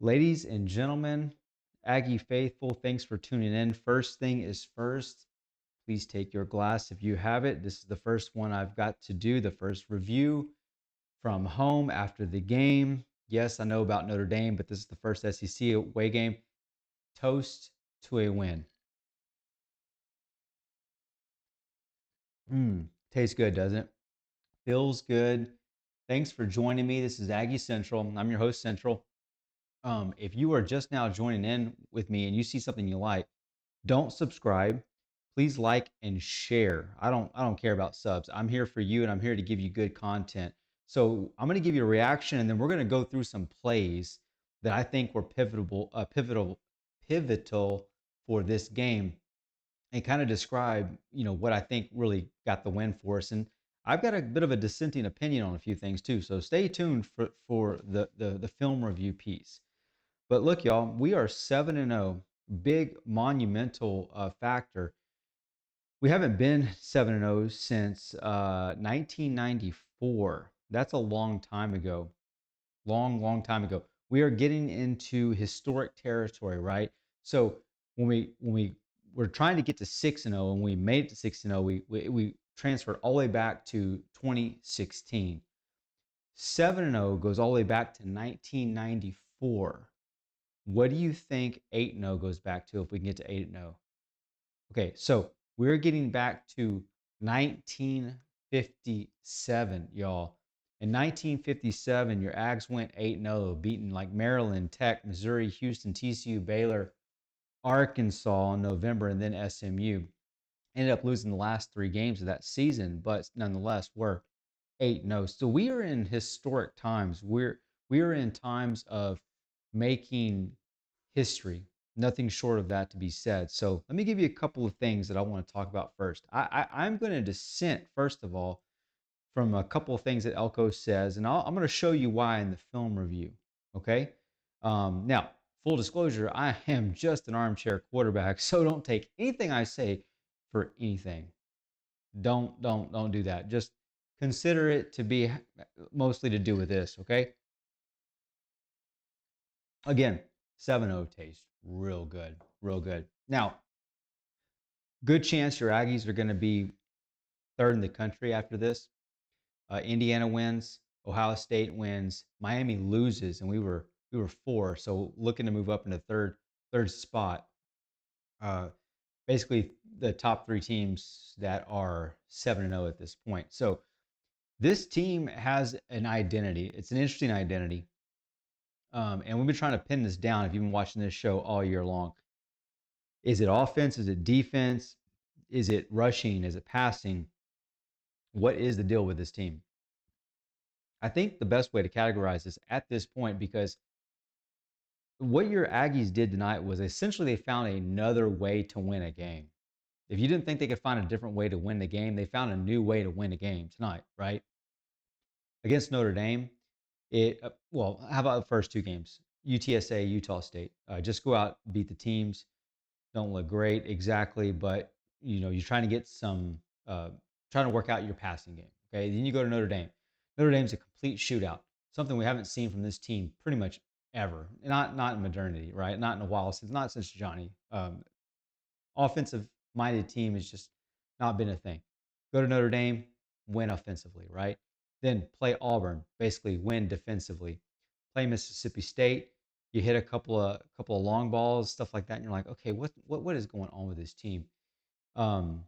Ladies and gentlemen, Aggie faithful, thanks for tuning in. First thing is first, please take your glass if you have it. This is the first one I've got to do, the first review from home after the game. Yes, I know about Notre Dame, but this is the first SEC away game. Toast to a win. Tastes good, doesn't it? Feels good. Thanks for joining me. This is Aggie Central. I'm your host, Central. If you are just now joining in with me and you see something you like, don't subscribe. Please like and share. I don't care about subs. I'm here for you and I'm here to give you good content. So I'm going to give you a reaction and then we're going to go through some plays that I think were pivotal for this game and kind of describe, what I think really got the win for us. And I've got a bit of a dissenting opinion on a few things too. So stay tuned for the film review piece. But look, y'all, we are 7-0, big monumental factor. We haven't been 7-0 since 1994. That's a long time ago. Long time ago. We are getting into historic territory, right? So when we were trying to get to 6-0 and we made it to 6-0, we transferred all the way back to 2016. 7-0 goes all the way back to 1994. What do you think 8-0 goes back to if we can get to 8-0? Okay, so we're getting back to 1957, y'all. In 1957, your Ags went 8-0, beating like Maryland, Tech, Missouri, Houston, TCU, Baylor, Arkansas in November, and then SMU. Ended up losing the last 3 games of that season, but nonetheless, we're 8-0. So we are in historic times. We are in times of making history. Nothing short of that to be said. So let me give you a couple of things that I want to talk about first. I'm going to dissent, first of all, from a couple of things that Elko says, and I'm going to show you why in the film review. Okay. Now, full disclosure, I am just an armchair quarterback, so don't take anything I say for anything. Don't do that. Just consider it to be mostly to do with this. Okay. Again, 7-0 tastes real good, real good. Now, good chance your Aggies are going to be third in the country after this. Indiana wins, Ohio State wins, Miami loses, and we were 4, so looking to move up into third spot. Uh, Basically, the top 3 teams that are 7-0 at this point. So this team has an identity. It's an interesting identity. And we've been trying to pin this down if you've been watching this show all year long. Is it offense? Is it defense? Is it rushing? Is it passing? What is the deal with this team? I think the best way to categorize this at this point, because what your Aggies did tonight was essentially they found another way to win a game. If you didn't think they could find a different way to win the game, they found a new way to win a game tonight, right? Against Notre Dame, well, how about the first 2 games? UTSA, Utah State. Just go out, beat the teams. Don't look great exactly, but you're trying to get some, trying to work out your passing game. Okay, then you go to Notre Dame. Notre Dame's a complete shootout, something we haven't seen from this team pretty much ever. Not in modernity, right? Not in a while since, not since Johnny. Offensive minded team has just not been a thing. Go to Notre Dame, win offensively, right? Then play Auburn, basically win defensively. Play Mississippi State, you hit a couple of long balls, stuff like that, and you're like, okay, what is going on with this team? Um,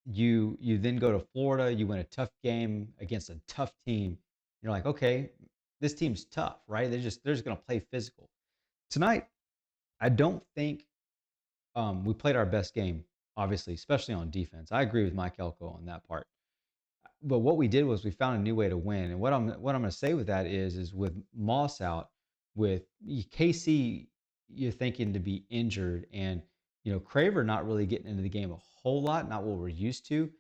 you then go to Florida, you win a tough game against a tough team. You're like, okay, this team's tough, right? They're just going to play physical. Tonight, I don't think we played our best game, obviously, especially on defense. I agree with Mike Elko on that part. But what we did was we found a new way to win. And what I'm going to say with that is with Moss out, with KC, you're thinking to be injured, and Craver not really getting into the game a whole lot, not what we're used to.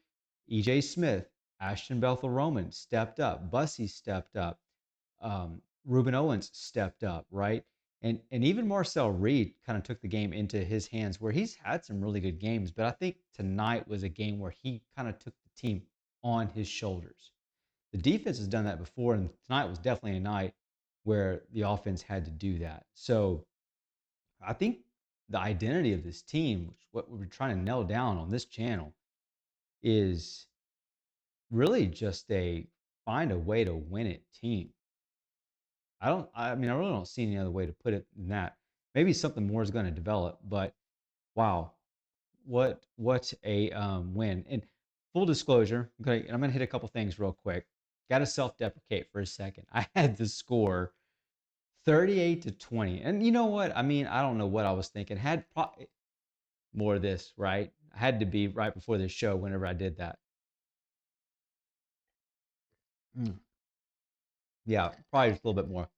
EJ Smith, Ashton Bethel Roman stepped up, Bussy stepped up, Ruben Owens stepped up, right? And even Marcel Reed kind of took the game into his hands, where he's had some really good games, but I think tonight was a game where he kind of took the team on his shoulders. The defense has done that before, and tonight was definitely a night where the offense had to do that. So I think the identity of this team, which what we're trying to nail down on this channel, is really just a find a way to win it team. I mean, I really don't see any other way to put it than that. Maybe something more is going to develop, but wow, what a win. And full disclosure, I'm gonna hit a couple things real quick. Got to self-deprecate for a second. I had the score 38-20, and you know what? I mean, I don't know what I was thinking. More of this, right? I had to be right before this show whenever I did that. Mm. Yeah, probably just a little bit more.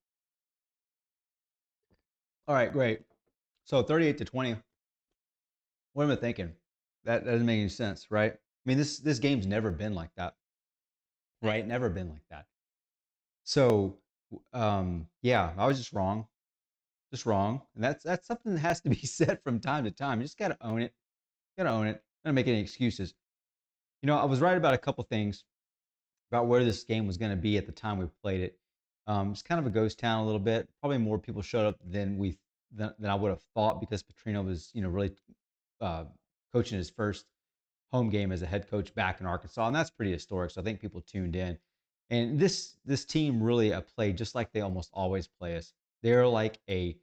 All right, great. So 38-20. What am I thinking? That doesn't make any sense, right? I mean, this game's never been like that, right? Never been like that. So, yeah, I was just wrong, and that's something that has to be said from time to time. You just got to own it. Got to own it. Not make any excuses. You know, I was right about a couple things about where this game was going to be at the time we played it. It's kind of a ghost town a little bit. Probably more people showed up than I would have thought because Petrino was, you know, really uh, coaching his first home game as a head coach back in Arkansas, and that's pretty historic. So I think people tuned in. And this team really played just like they almost always play us. They're like a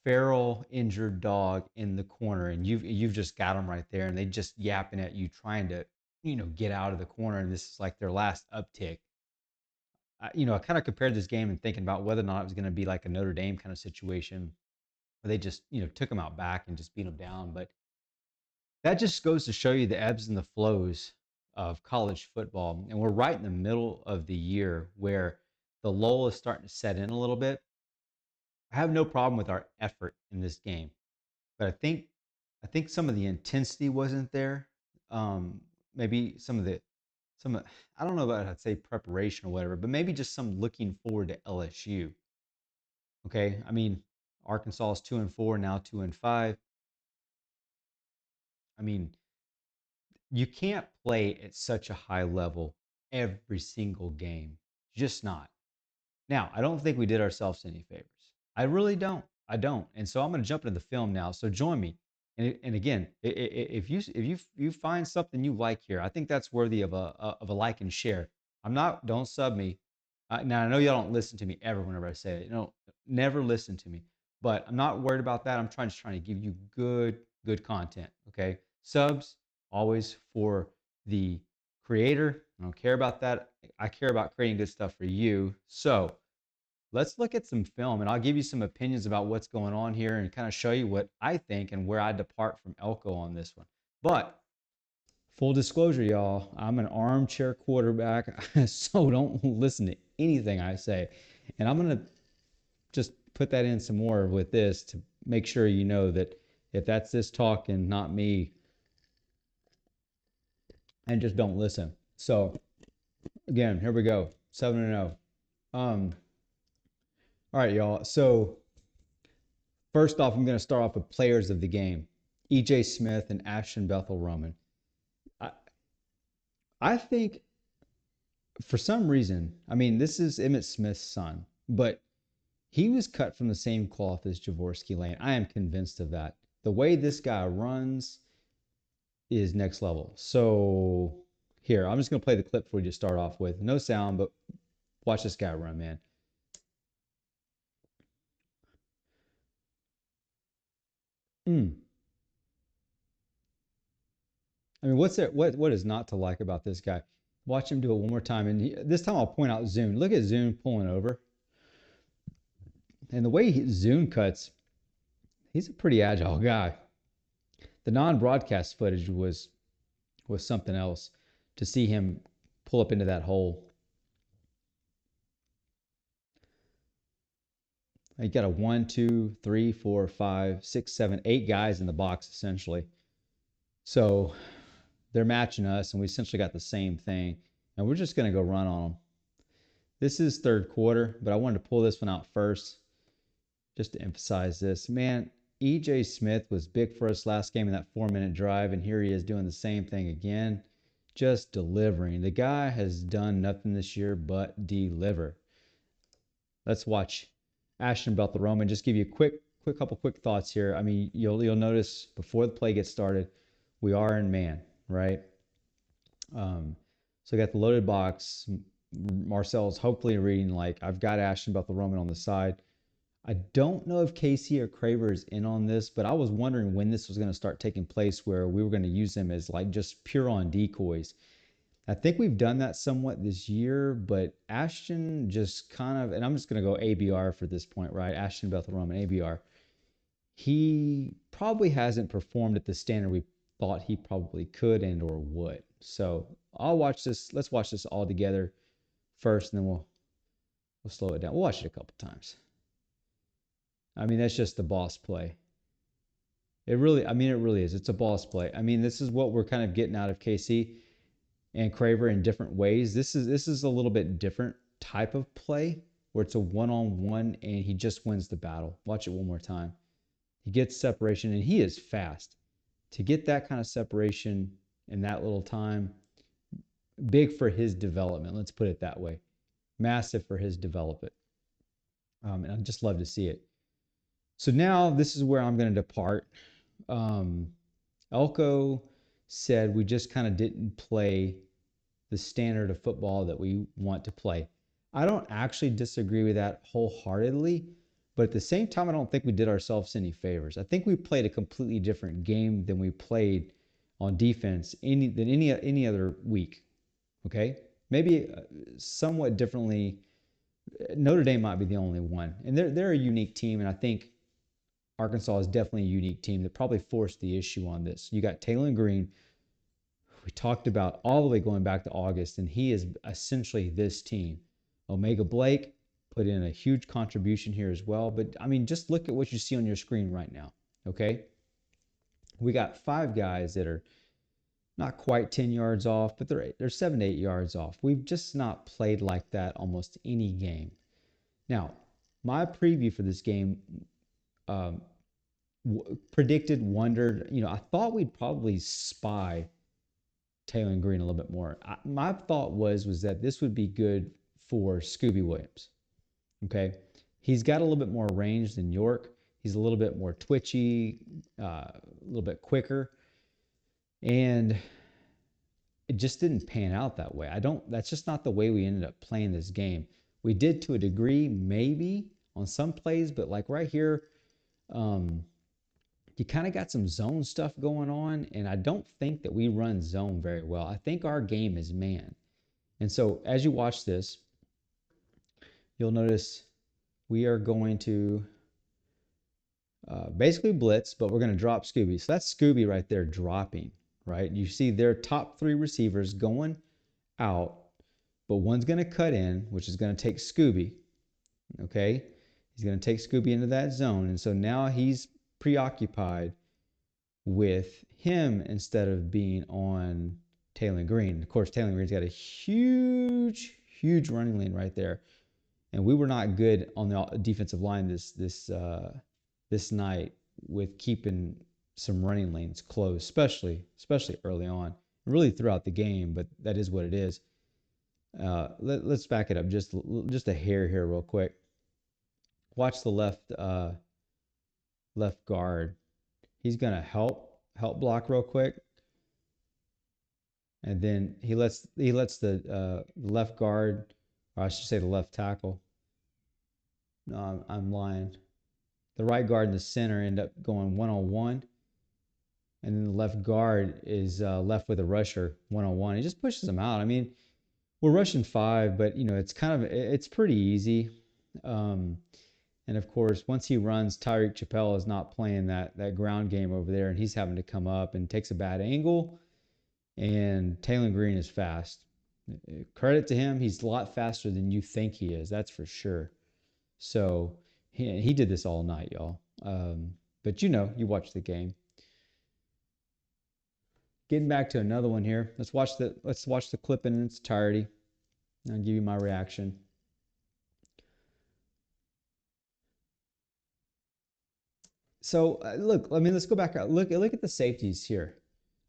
feral injured dog in the corner, and you've just got them right there, and they just yapping at you, trying to get out of the corner. And this is like their last uptick. I kind of compared this game and thinking about whether or not it was going to be like a Notre Dame kind of situation where they just took them out back and just beat them down, but that just goes to show you the ebbs and the flows of college football. And we're right in the middle of the year where the lull is starting to set in a little bit. I have no problem with our effort in this game, but I think some of the intensity wasn't there. Maybe I don't know about I'd say preparation or whatever, but maybe just some looking forward to LSU. Okay, I mean Arkansas is 2-4 now, 2-5. I mean, you can't play at such a high level every single game. Just not. Now, I don't think we did ourselves any favors. I really don't. I don't. And so I'm going to jump into the film now. So join me. And again, if you find something you like here, I think that's worthy of a like and share. Don't sub me. Now I know y'all don't listen to me ever whenever I say it. Never listen to me. But I'm not worried about that. I'm trying to give you good content. Okay, subs always for the creator. I don't care about that. I care about creating good stuff for you. So let's look at some film and I'll give you some opinions about what's going on here and kind of show you what I think and where I depart from Elko on this one. But full disclosure, y'all, I'm an armchair quarterback, so don't listen to anything I say. And I'm going to just put that in some more with this to make sure you know that if that's this talking, not me, and just don't listen. So again, here we go. 7-0. All right, y'all. So first off, I'm going to start off with players of the game. EJ Smith and Ashton Bethel Roman. I think for some reason, I mean, this is Emmitt Smith's son, but he was cut from the same cloth as Jaworski Lane. I am convinced of that. The way this guy runs is next level. So here, I'm just going to play the clip for you to start off with. No sound, but watch this guy run, man. I mean, what is not to like about this guy? Watch him do it one more time, and this time I'll point out Zune. Look at Zune pulling over, and the way Zune cuts, he's a pretty agile guy. The non-broadcast footage was something else to see him pull up into that hole. You got a 1, 2, 3, 4, 5, 6, 7, 8 guys in the box essentially. So they're matching us, and we essentially got the same thing, and we're just going to go run on them. This is third quarter, but I wanted to pull this one out first just to emphasize this. Man, EJ Smith was big for us last game in that 4-minute drive, and here he is doing the same thing again, just delivering. The guy has done nothing this year but deliver. Let's watch Ashton Bellarome, and just give you a quick thoughts here. I mean, you'll notice before the play gets started, we are in man, right? So I got the loaded box. Marcel's hopefully reading like I've got Ashton Bellarome on the side. I don't know if Casey or Craver is in on this, but I was wondering when this was going to start taking place where we were going to use them as like just pure on decoys. I think we've done that somewhat this year, but Ashton just kind of, and I'm just going to go ABR for this point, right? Ashton Bellarome and ABR. He probably hasn't performed at the standard we thought he probably could and or would. So I'll watch this. Let's watch this all together first, and then we'll slow it down. We'll watch it a couple times. I mean, that's just the boss play. It really is. It's a boss play. I mean, this is what we're kind of getting out of KC and Craver in different ways. This is a little bit different type of play where it's a one-on-one and he just wins the battle. Watch it one more time. He gets separation and he is fast. To get that kind of separation in that little time, big for his development. Let's put it that way. Massive for his development. And I'd just love to see it. So now this is where I'm going to depart. Elko said we just kind of didn't play the standard of football that we want to play. I don't actually disagree with that wholeheartedly, but at the same time, I don't think we did ourselves any favors. I think we played a completely different game than we played on defense than any other week. Okay, maybe somewhat differently. Notre Dame might be the only one, and they're a unique team, and I think Arkansas is definitely a unique team that probably forced the issue on this. You got Taylor Green. We talked about all the way going back to August, and he is essentially this team. Omega Blake put in a huge contribution here as well. But, I mean, just look at what you see on your screen right now, okay? We got 5 guys that are not quite 10 yards off, but they're 7 to 8 yards off. We've just not played like that almost any game. Now, my preview for this game wondered, I thought we'd probably spy Taylor Green a little bit more. My thought was that this would be good for Scooby Williams. Okay, he's got a little bit more range than York. He's a little bit more twitchy, a little bit quicker, and it just didn't pan out that way. That's just not the way we ended up playing this game. We did to a degree, maybe on some plays, but like right here, you kind of got some zone stuff going on, and I don't think that we run zone very well. I think our game is man. And so as you watch this, you'll notice we are going to basically blitz, but we're going to drop Scooby. So that's Scooby right there dropping, right? You see their top 3 receivers going out, but one's going to cut in, which is going to take Scooby, okay? He's going to take Scooby into that zone, and so now he's preoccupied with him instead of being on Taylor Green. Of course, Taylor Green's got a huge running lane right there, and we were not good on the defensive line this night with keeping some running lanes closed, especially early on, really throughout the game. But that is what it is. Let's back it up just a hair here, real quick. Watch the left guard. He's gonna help block real quick, and then he lets the left guard, or I should say the left tackle. No, I'm lying. The right guard and the center end up going one-on-one, and then the left guard is left with a rusher one-on-one. He just pushes them out. I mean, we're rushing 5, but it's pretty easy. And of course, once he runs, Tyreek Chappelle is not playing that ground game over there, and he's having to come up and takes a bad angle. And Taylor Green is fast. Credit to him, he's a lot faster than you think he is. That's for sure. So he did this all night, y'all. But you watch the game. Getting back to another one here. Let's watch the clip in its entirety. I'll give you my reaction. So look, I mean, let's go back. Look at the safeties here.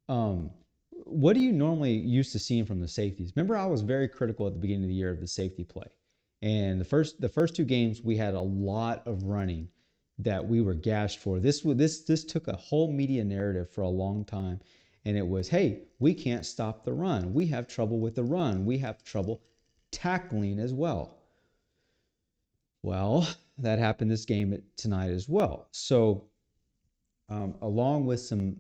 What do you normally used to seeing from the safeties? Remember, I was very critical at the beginning of the year of the safety play, And the first two games we had a lot of running that we were gashed for. This took a whole media narrative for a long time, and it was, hey, we can't stop the run. We have trouble with the run. We have trouble tackling as well. Well, that happened this game tonight as well. So, along with some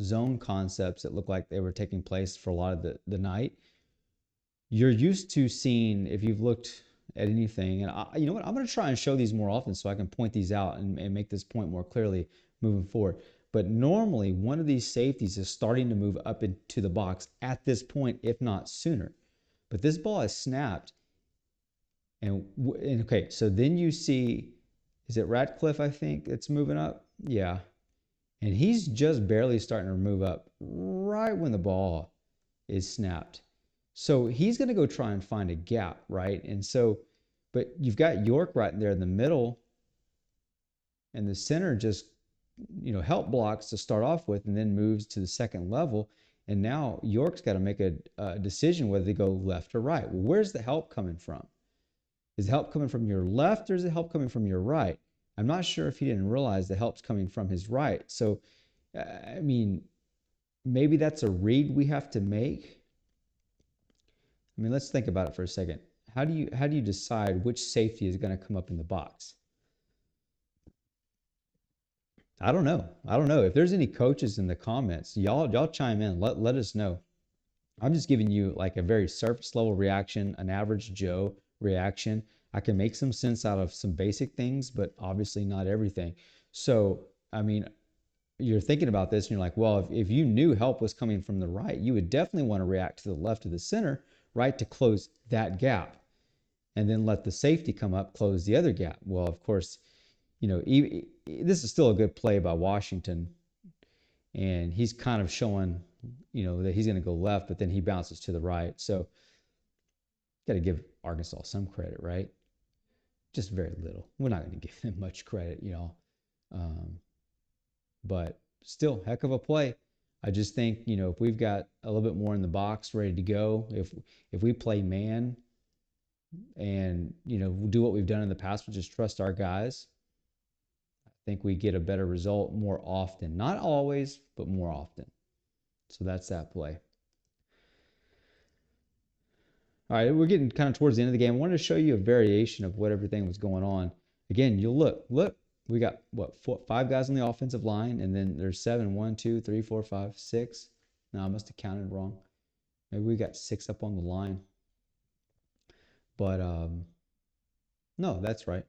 zone concepts that looked like they were taking place for a lot of the night, you're used to seeing, if you've looked at anything, and you know what, I'm going to try and show these more often so I can point these out and make this point more clearly moving forward. But normally, one of these safeties is starting to move up into the box at this point, if not sooner. But this ball is snapped. And okay, so then you see, is it Ratcliffe, I think, that's moving up? Yeah. And he's just barely starting to move up right when the ball is snapped. So he's going to go try and find a gap, right? And so, but you've got York right there in the middle, and the center just, help blocks to start off with and then moves to the second level. And now York's got to make a decision whether to go left or right. Well, where's the help coming from? Is the help coming from your left or is the help coming from your right? I'm not sure if he didn't realize the help's coming from his right. So, I mean, maybe that's a read we have to make. I mean, let's think about it for a second. How do you decide which safety is going to come up in the box? I don't know. I don't know. If there's any coaches in the comments, y'all chime in. Let us know. I'm just giving you like a very surface level reaction, an average Joe reaction. I can make some sense out of some basic things, but obviously not everything. So, I mean, you're thinking about this and you're like, well, if you knew help was coming from the right, you would definitely want to react to the left of the center, right, to close that gap. And then let the safety come up, close the other gap. Well, of course, this is still a good play by Washington. And he's kind of showing, that he's going to go left, but then he bounces to the right. So, got to give Arkansas some credit, right? Just very little. We're not going to give them much credit, but still, heck of a play. I just think, if we've got a little bit more in the box ready to go, if we play man and, do what we've done in the past, which is trust our guys, I think we get a better result more often. Not always, but more often. So that's that play. All right, we're getting kind of towards the end of the game. I wanted to show you a variation of what everything was going on. Again, you'll look, we got what, 5 guys on the offensive line, and then there's 7, 1, 2, 3, 4, 5, 6. No, I must have counted wrong. Maybe we got 6 up on the line. But no, that's right.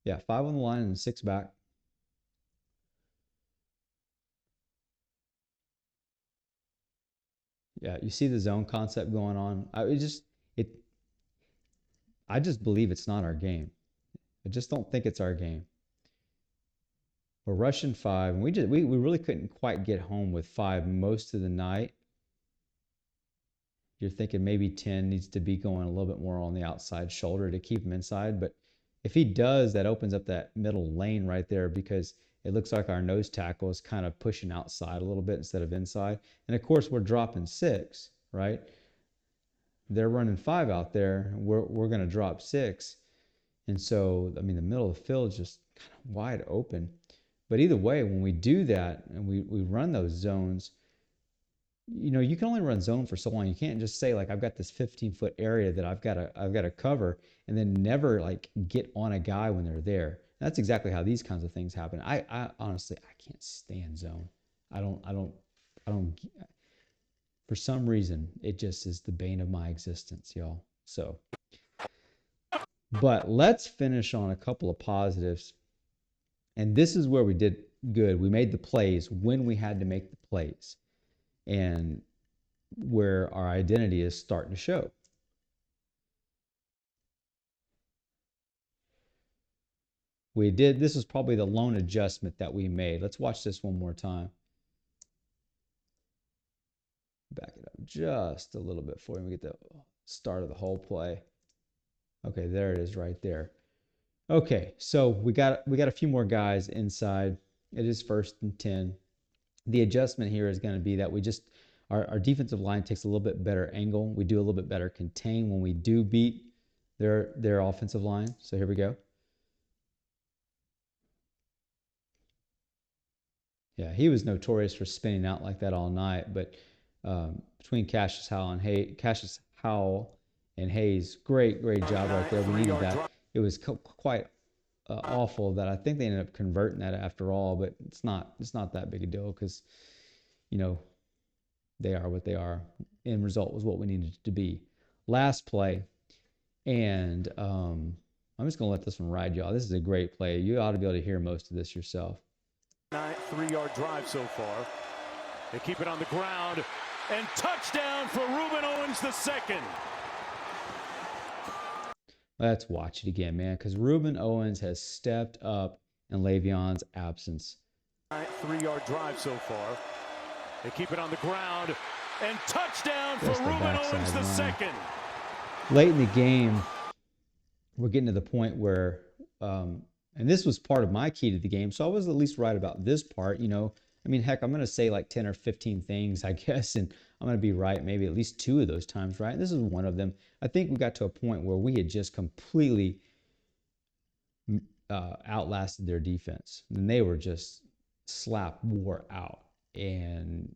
Yeah, 5 on the line and 6 back. Yeah, you see the zone concept going on. I just believe it's not our game. I just don't think it's our game. We're rushing 5, and we really couldn't quite get home with 5 most of the night. You're thinking maybe 10 needs to be going a little bit more on the outside shoulder to keep him inside. But if he does, that opens up that middle lane right there, because it looks like our nose tackle is kind of pushing outside a little bit instead of inside. And of course, we're dropping 6, right? They're running 5 out there. We're going to drop 6. And so, I mean, the middle of the field is just kind of wide open. But either way, when we do that and we run those zones, you can only run zone for so long. You can't just say, like, I've got this 15-foot area that I've got to cover, and then never like get on a guy when they're there. That's exactly how these kinds of things happen. I honestly, I can't stand zone. I don't. For some reason, it just is the bane of my existence, y'all. So, but let's finish on a couple of positives. And this is where we did good. We made the plays when we had to make the plays, and where our identity is starting to show. This was probably the lone adjustment that we made. Let's watch this one more time. Back it up just a little bit for you. We get the start of the whole play. Okay, there it is right there. Okay, so we got a few more guys inside. It is 1st and 10. The adjustment here is going to be that we just our defensive line takes a little bit better angle. We do a little bit better contain when we do beat their offensive line. So here we go. Yeah, he was notorious for spinning out like that all night. But between Cassius Howell and Hayes, great job right there. We needed that. It was quite awful that I think they ended up converting that after all. But it's not that big a deal because you know they are what they are. End result was what we needed it to be. Last play, and I'm just gonna let this one ride, y'all. This is a great play. You ought to be able to hear most of this yourself. 3-yard drive so far. They keep it on the ground, and touchdown for Reuben Owens II. Let's watch it again, man, because Reuben Owens has stepped up in Le'Veon's absence. 3-yard drive so far. They keep it on the ground, and touchdown for Reuben Owens II. Late in the game, we're getting to the point where, and this was part of my key to the game, so I was at least right about this part. I mean, heck, I'm going to say like 10 or 15 things, I guess, and I'm going to be right maybe at least 2 of those times, right? And this is one of them. I think we got to a point where we had just completely outlasted their defense, and they were just wore out. And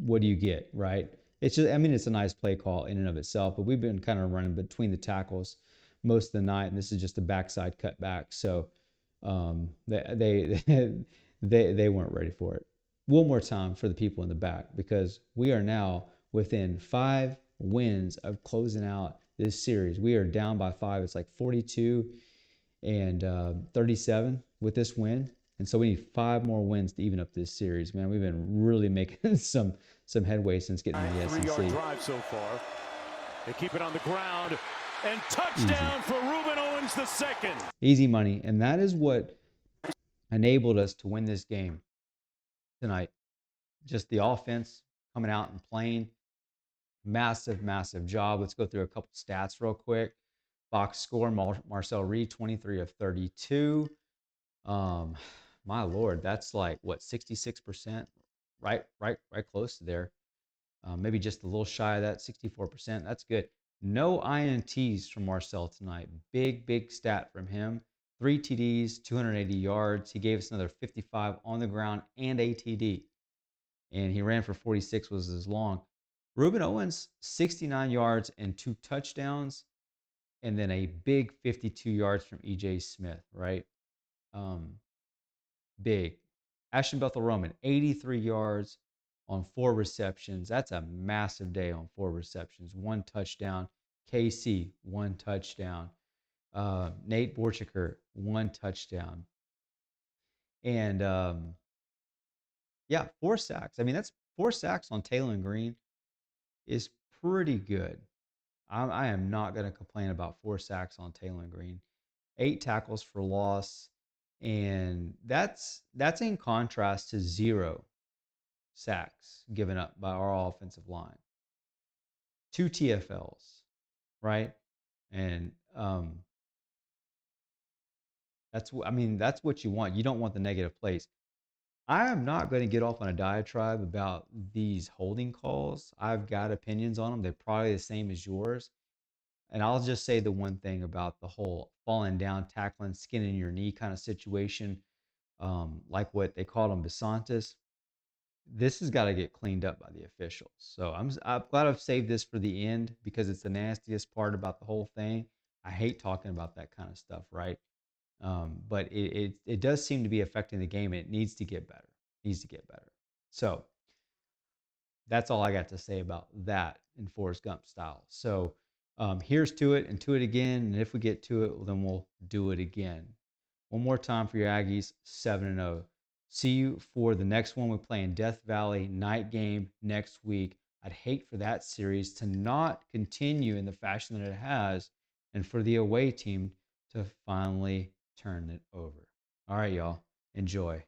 what do you get, right? It's just, I mean, it's a nice play call in and of itself, but we've been kind of running between the tackles most of the night, and this is just a backside cutback. So they they weren't ready for it. One more time for the people in the back, because we are now within 5 wins of closing out this series. We are down by 5. It's like 42 and 37 with this win. And so we need 5 more wins to even up this series, man. We've been really making some headway since getting to the SEC. 3-yard drive so far. They keep it on the ground, and touchdown for Reuben Owens II. Easy money, and that is what enabled us to win this game tonight. Just the offense coming out and playing. Massive job. Let's go through a couple stats real quick. Box score, Marcel Reed, 23 of 32. My Lord, that's like, what, 66%? Right close to there. Maybe just a little shy of that, 64%. That's good. No INTs from Marcel tonight. Big stat from him. 3 TDs, 280 yards. He gave us another 55 on the ground and a TD. And he ran for 46, was his long. Reuben Owens, 69 yards and 2 touchdowns. And then a big 52 yards from EJ Smith, right? Big. Ashton Bethel-Roman, 83 yards on 4 receptions. That's a massive day on 4 receptions. 1 touchdown. KC, 1 touchdown. Nate Borchiker, 1 touchdown. And, 4 sacks. I mean, that's 4 sacks on Taylor Green is pretty good. I am not going to complain about 4 sacks on Taylor Green. 8 tackles for loss. And that's in contrast to 0 sacks given up by our offensive line. 2 TFLs, right? And that's what you want. You don't want the negative plays. I am not going to get off on a diatribe about these holding calls. I've got opinions on them. They're probably the same as yours. And I'll just say the one thing about the whole falling down, tackling, skin in your knee kind of situation, like what they called him, Besantis. This has got to get cleaned up by the officials. So I'm glad I've saved this for the end, because it's the nastiest part about the whole thing. I hate talking about that kind of stuff, right? But it does seem to be affecting the game. It needs to get better. So that's all I got to say about that in Forrest Gump style. So here's to it, and to it again. And if we get to it, well, then we'll do it again. One more time for your Aggies, 7-0. See you for the next one. We play in Death Valley, night game next week. I'd hate for that series to not continue in the fashion that it has, and for the away team to finally turn it over. All right, y'all. Enjoy.